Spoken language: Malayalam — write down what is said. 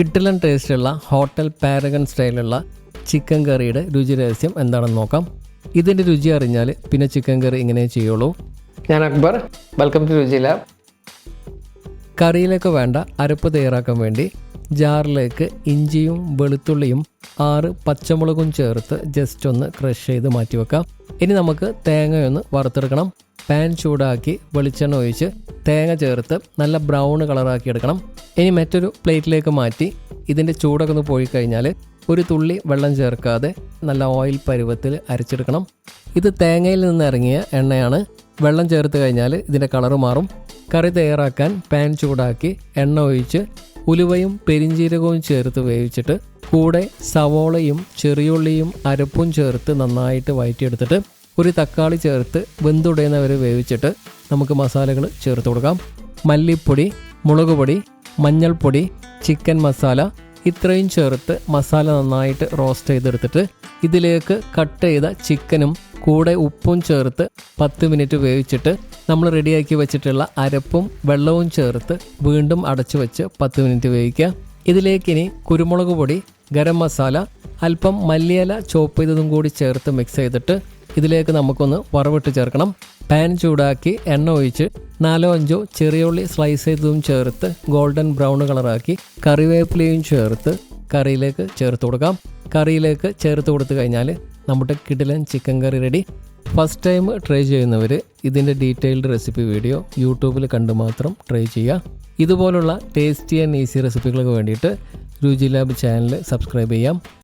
കിടിലൻ ടേസ്റ്റുള്ള ഹോട്ടൽ പാരഗൺ സ്റ്റൈലുള്ള ചിക്കൻ കറിയുടെ രുചി രഹസ്യം എന്താണെന്ന് നോക്കാം. ഇതിൻ്റെ രുചി അറിഞ്ഞാൽ പിന്നെ ചിക്കൻ കറി ഇങ്ങനെ ചെയ്യുള്ളൂ. ഞാൻ അക്ബർ, വെൽക്കം ടു രുചി ലാബ്. കറിയിലേക്ക് വേണ്ട അരപ്പ് തയ്യാറാക്കാൻ വേണ്ടി ജാറിലേക്ക് ഇഞ്ചിയും വെളുത്തുള്ളിയും 6 പച്ചമുളകും ചേർത്ത് ജസ്റ്റ് ഒന്ന് ക്രഷ് ചെയ്ത് മാറ്റി വെക്കാം. ഇനി നമുക്ക് തേങ്ങയൊന്ന് വറുത്തെടുക്കണം. പാൻ ചൂടാക്കി വെളിച്ചെണ്ണ ഒഴിച്ച് തേങ്ങ ചേർത്ത് നല്ല ബ്രൗൺ കളറാക്കി എടുക്കണം. ഇനി മറ്റൊരു പ്ലേറ്റിലേക്ക് മാറ്റി ഇതിൻ്റെ ചൂടൊക്കെ ഒന്ന് പോയി കഴിഞ്ഞാൽ ഒരു തുള്ളി വെള്ളം ചേർക്കാതെ നല്ല ഓയിൽ പരുവത്തിൽ അരച്ചെടുക്കണം. ഇത് തേങ്ങയിൽ നിന്ന് ഇറങ്ങിയ എണ്ണയാണ്. വെള്ളം ചേർത്ത് കഴിഞ്ഞാൽ ഇതിൻ്റെ കളറ് മാറും. കറി തയ്യാറാക്കാൻ പാൻ ചൂടാക്കി എണ്ണ ഒഴിച്ച് ഉലുവയും പെരിഞ്ജീരകവും ചേർത്ത് വേവിച്ചിട്ട് കൂടെ സവോളയും ചെറിയുള്ളിയും അരപ്പും ചേർത്ത് നന്നായിട്ട് വഴറ്റിയെടുത്തിട്ട് ഒരു തക്കാളി ചേർത്ത് വെന്തുടയുന്നവരെ വേവിച്ചിട്ട് നമുക്ക് മസാലകൾ ചേർത്ത് കൊടുക്കാം. മല്ലിപ്പൊടി, മുളക് പൊടി, മഞ്ഞൾപ്പൊടി, ചിക്കൻ മസാല ഇത്രയും ചേർത്ത് മസാല നന്നായിട്ട് റോസ്റ്റ് ചെയ്തെടുത്തിട്ട് ഇതിലേക്ക് കട്ട് ചെയ്ത ചിക്കനും കൂടെ ഉപ്പും ചേർത്ത് 10 മിനിറ്റ് വേവിച്ചിട്ട് നമ്മൾ റെഡിയാക്കി വെച്ചിട്ടുള്ള അരപ്പും വെള്ളവും ചേർത്ത് വീണ്ടും അടച്ചു വെച്ച് 10 മിനിറ്റ് വേവിക്കുക. ഇതിലേക്കിനി കുരുമുളക് പൊടി, ഗരം മസാല, അല്പം മല്ലിയില ചോപ്പ് ചെയ്തതും കൂടി ചേർത്ത് മിക്സ് ചെയ്തിട്ട് ഇതിലേക്ക് നമുക്കൊന്ന് വറവിട്ട് ചേർക്കണം. പാൻ ചൂടാക്കി എണ്ണ ഒഴിച്ച് 4-5 ചെറിയുള്ളി സ്ലൈസ് ചെയ്തതും ചേർത്ത് ഗോൾഡൻ ബ്രൗൺ കളറാക്കി കറിവേപ്പിലയും ചേർത്ത് കറിയിലേക്ക് ചേർത്ത് കൊടുക്കാം. കറിയിലേക്ക് ചേർത്ത് കൊടുത്തു കഴിഞ്ഞാൽ നമ്മുടെ കിടിലൻ ചിക്കൻ കറി റെഡി. ഫസ്റ്റ് ടൈം ട്രൈ ചെയ്യുന്നവർ ഇതിൻ്റെ ഡീറ്റെയിൽഡ് റെസിപ്പി വീഡിയോ യൂട്യൂബിൽ കണ്ട് മാത്രം ട്രൈ ചെയ്യുക. ഇതുപോലുള്ള ടേസ്റ്റി ആൻഡ് ഈസി റെസിപ്പികൾക്ക് വേണ്ടിയിട്ട് രുചി ലാബ് ചാനൽ സബ്സ്ക്രൈബ് ചെയ്യാം.